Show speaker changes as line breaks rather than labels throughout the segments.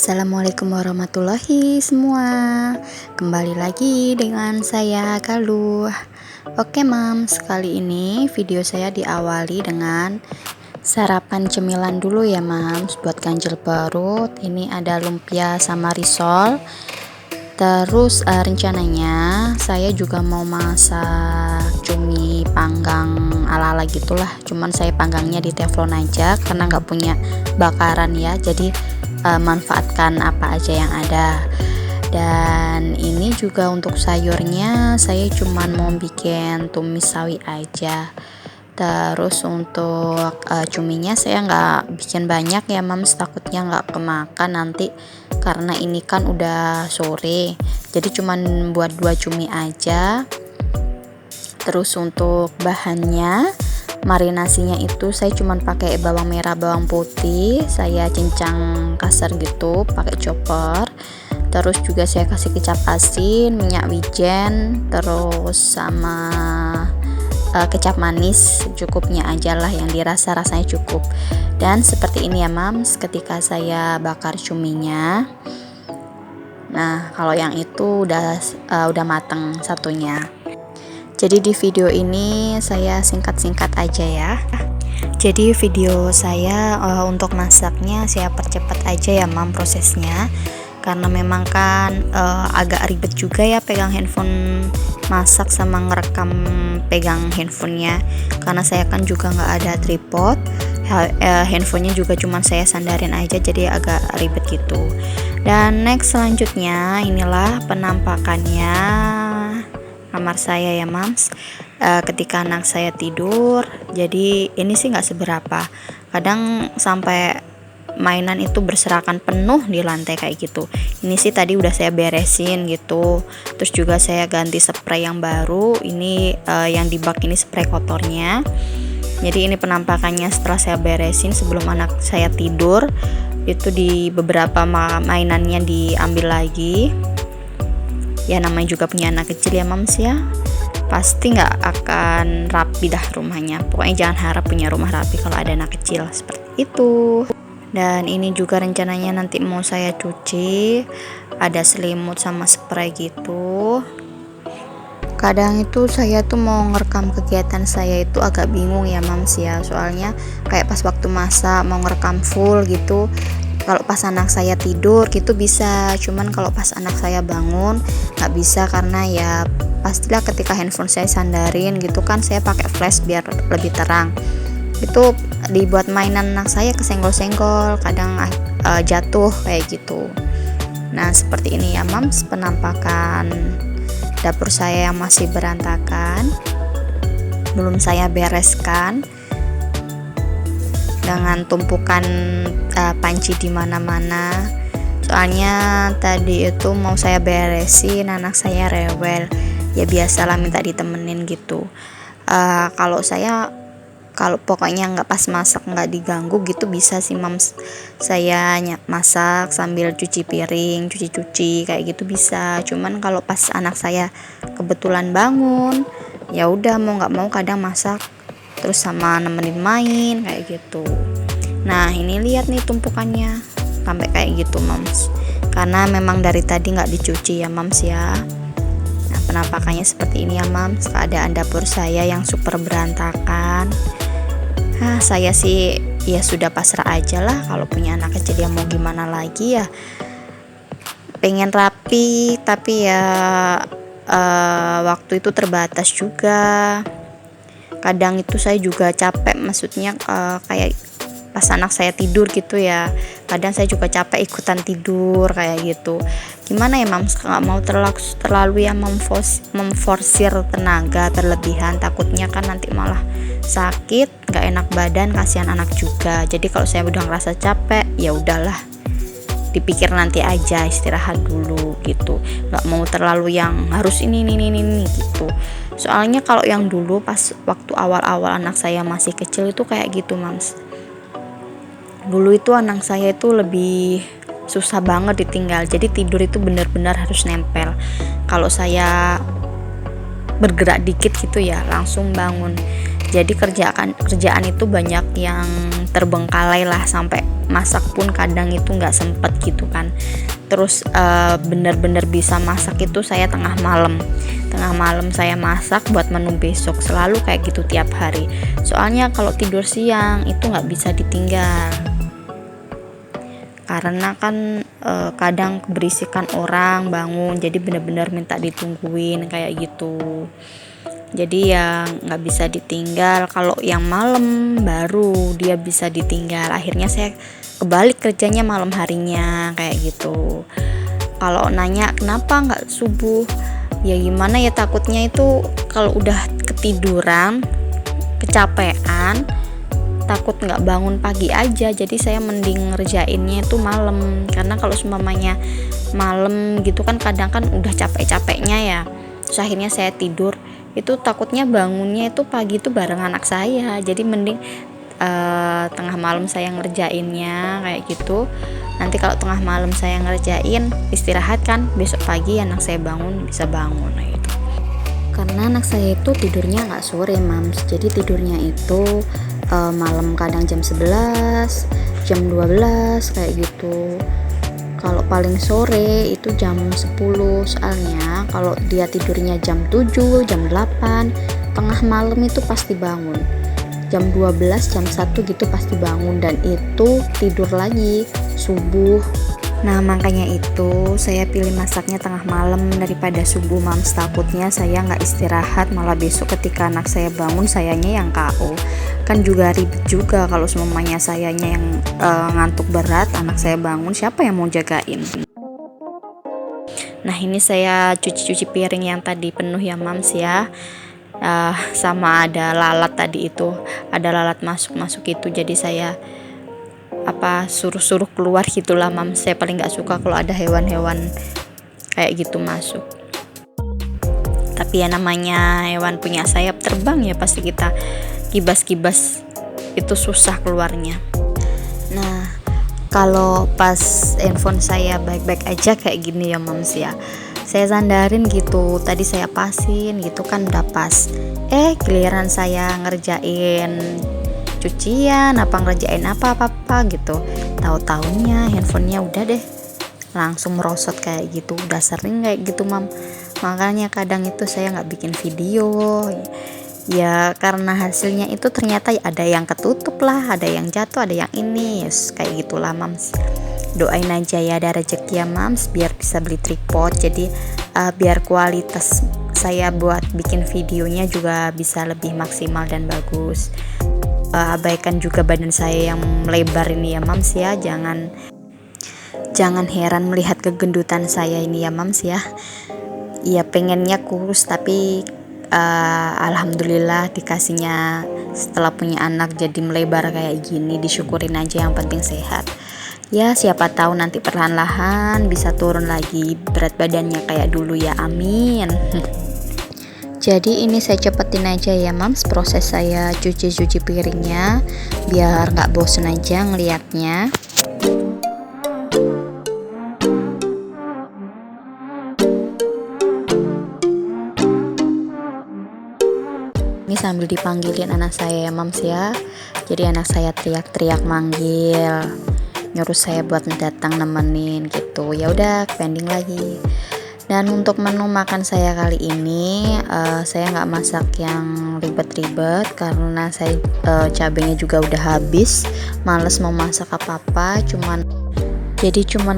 Assalamualaikum warahmatullahi semua. Kembali lagi dengan saya Galuh. Oke Mams, kali ini video saya diawali dengan sarapan cemilan dulu ya Mams. Buat ganjil perut, ini ada lumpia sama risol. Terus rencananya saya juga mau masak cumi panggang ala-ala gitulah. Cuman saya panggangnya di teflon aja karena nggak punya bakaran ya. Jadi manfaatkan apa aja yang ada. Dan ini juga untuk sayurnya saya cuman mau bikin tumis sawi aja. Terus untuk cuminya saya nggak bikin banyak ya Mams, takutnya nggak kemakan nanti karena ini kan udah sore, jadi cuman buat 2 cumi aja. Terus untuk bahannya, marinasinya itu saya cuman pakai bawang merah, bawang putih, saya cincang kasar gitu pakai chopper. Terus juga saya kasih kecap asin, minyak wijen, terus sama kecap manis secukupnya aja lah, yang dirasa rasanya cukup. Dan seperti ini ya Mams ketika saya bakar cuminya. Nah kalau yang itu udah mateng satunya. Jadi di video ini saya singkat-singkat aja ya. Jadi video saya untuk masaknya saya percepat aja ya Mam prosesnya, karena memang kan agak ribet juga ya pegang handphone masak sama ngerekam pegang handphonenya, karena saya kan juga nggak ada tripod. Handphonenya juga cuman saya sandarin aja, jadi agak ribet gitu. Dan next selanjutnya inilah penampakannya kamar saya ya Mams ketika anak saya tidur. Jadi ini sih nggak seberapa, kadang sampai mainan itu berserakan penuh di lantai kayak gitu. Ini sih tadi udah saya beresin gitu. Terus juga saya ganti spray yang baru. Ini yang di bak ini spray kotornya. Jadi ini penampakannya setelah saya beresin sebelum anak saya tidur. Itu di beberapa mainannya diambil lagi. Ya namanya juga punya anak kecil ya Mams ya, pasti nggak akan rapi dah rumahnya. Pokoknya jangan harap punya rumah rapi kalau ada anak kecil seperti itu. Dan ini juga rencananya nanti mau saya cuci, ada selimut sama spray gitu. Kadang itu saya tuh mau ngerekam kegiatan saya itu agak bingung ya Mams ya, soalnya kayak pas waktu masak mau ngerekam full gitu. Kalau pas anak saya tidur gitu bisa, cuman kalau pas anak saya bangun nggak bisa, karena ya pastilah ketika handphone saya sandarin gitu kan saya pakai flash biar lebih terang. Itu dibuat mainan anak saya kesenggol-senggol, kadang jatuh kayak gitu. Nah seperti ini ya Mams penampakan dapur saya yang masih berantakan, belum saya bereskan dengan tumpukan panci di mana-mana. Soalnya tadi itu mau saya beresin, anak saya rewel. Ya biasalah minta ditemenin gitu. Kalau pokoknya nggak pas masak nggak diganggu gitu bisa sih Mams. Saya masak sambil cuci piring, cuci kayak gitu bisa. Cuman kalau pas anak saya kebetulan bangun, ya udah mau nggak mau kadang masak terus sama nemenin main kayak gitu. Nah ini lihat nih tumpukannya sampai kayak gitu Mams, karena memang dari tadi nggak dicuci ya Mams ya. Nah penampakannya seperti ini ya Mams, keadaan dapur saya yang super berantakan. Saya sih ya sudah pasrah aja lah, kalau punya anak kecil ya mau gimana lagi ya. Pengen rapi tapi ya waktu itu terbatas juga. Kadang itu saya juga capek, maksudnya kayak pas anak saya tidur gitu ya, kadang saya juga capek ikutan tidur kayak gitu. Gimana ya Mams, nggak mau terlalu ya memforsir tenaga terlebihan, takutnya kan nanti malah sakit, nggak enak badan, kasihan anak juga. Jadi kalau saya udah ngerasa capek ya udahlah, dipikir nanti aja, istirahat dulu gitu. Nggak mau terlalu yang harus ini gitu. Soalnya kalau yang dulu pas waktu awal-awal anak saya masih kecil itu kayak gitu Mams. Dulu itu anak saya itu lebih susah banget ditinggal. Jadi tidur itu benar-benar harus nempel. Kalau saya bergerak dikit gitu ya langsung bangun. Jadi kerjaan itu banyak yang terbengkalai lah, sampai masak pun kadang itu nggak sempet gitu kan. Terus bener-bener bisa masak itu saya tengah malam saya masak buat menu besok, selalu kayak gitu tiap hari. Soalnya kalau tidur siang itu nggak bisa ditinggal, karena kan kadang berisikan orang bangun, jadi bener-bener minta ditungguin kayak gitu. Jadi ya nggak bisa ditinggal. Kalau yang malam baru dia bisa ditinggal. Akhirnya saya kebalik kerjanya malam harinya kayak gitu. Kalau nanya kenapa nggak subuh, ya gimana ya, takutnya itu kalau udah ketiduran kecapean takut nggak bangun pagi aja. Jadi saya mending ngerjainnya itu malam, karena kalau seumpamanya malam gitu kan kadang kan udah capek-capeknya ya, terus akhirnya saya tidur, itu takutnya bangunnya itu pagi itu bareng anak saya. Jadi mending tengah malam saya ngerjainnya kayak gitu. Nanti kalau tengah malam saya ngerjain, istirahat kan, besok pagi anak saya bangun bisa bangun gitu. Karena anak saya itu tidurnya nggak sore mams, jadi tidurnya itu malam, kadang jam 11, jam 12 kayak gitu. Kalau paling sore itu jam 10, soalnya kalau dia tidurnya jam 7, jam 8, tengah malam itu pasti bangun. Jam 12, jam 1 gitu pasti bangun, dan itu tidur lagi subuh. Nah makanya itu saya pilih masaknya tengah malam daripada subuh mams. Takutnya saya nggak istirahat, malah besok ketika anak saya bangun sayanya yang KO. Kan juga ribet juga kalau semuanya sayanya yang ngantuk berat, anak saya bangun, siapa yang mau jagain. Nah ini saya cuci piring yang tadi penuh ya mams ya. Sama ada lalat tadi itu, ada lalat masuk itu, jadi saya suruh keluar gitulah mams. Saya paling nggak suka kalau ada hewan-hewan kayak gitu masuk. Tapi ya namanya hewan punya sayap terbang ya, pasti kita kibas itu susah keluarnya. Nah kalau pas handphone saya baik-baik aja kayak gini ya mams ya, saya sandarin gitu, tadi saya pasin gitu kan udah pas, giliran saya ngerjain cucian ngerjain apa gitu, tahu-taunya handphonenya udah deh langsung merosot kayak gitu. Udah sering kayak gitu mam, makanya kadang itu saya nggak bikin video ya, karena hasilnya itu ternyata ada yang ketutup lah, ada yang jatuh, ada yang ini, yes, kayak gitulah mams. Doain aja ya ada rezeki ya mams, biar bisa beli tripod, jadi biar kualitas saya buat bikin videonya juga bisa lebih maksimal dan bagus. Abaikan juga badan saya yang melebar ini ya mams ya, jangan heran melihat kegendutan saya ini ya mams ya. Ya pengennya kurus, tapi alhamdulillah dikasihnya setelah punya anak jadi melebar kayak gini. Disyukurin aja, yang penting sehat ya. Siapa tahu nanti perlahan-lahan bisa turun lagi berat badannya kayak dulu ya, amin. Jadi ini saya cepetin aja ya mams proses saya cuci piringnya, biar nggak bosen aja ngeliatnya. Ini sambil dipanggilin anak saya ya mams ya, jadi anak saya teriak-teriak manggil, nyuruh saya buat datang nemenin gitu. Ya udah pending lagi. Dan untuk menu makan saya kali ini saya nggak masak yang ribet-ribet, karena saya cabenya juga udah habis, males mau masak apa-apa, cuman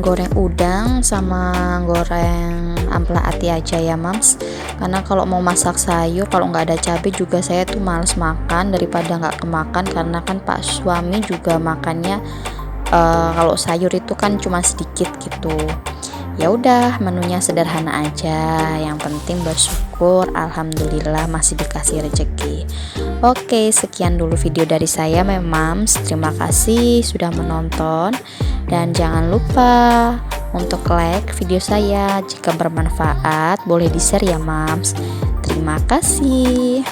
goreng udang sama goreng ampela ati aja ya mams. Karena kalau mau masak sayur, kalau nggak ada cabai juga saya tuh males makan daripada nggak kemakan, karena kan pak suami juga makannya kalau sayur itu kan cuma sedikit gitu. Ya udah menunya sederhana aja, yang penting bersyukur, alhamdulillah masih dikasih rezeki. Oke, sekian dulu video dari saya mams. Terima kasih sudah menonton, dan jangan lupa untuk like video saya. Jika bermanfaat boleh di share ya mams. Terima kasih.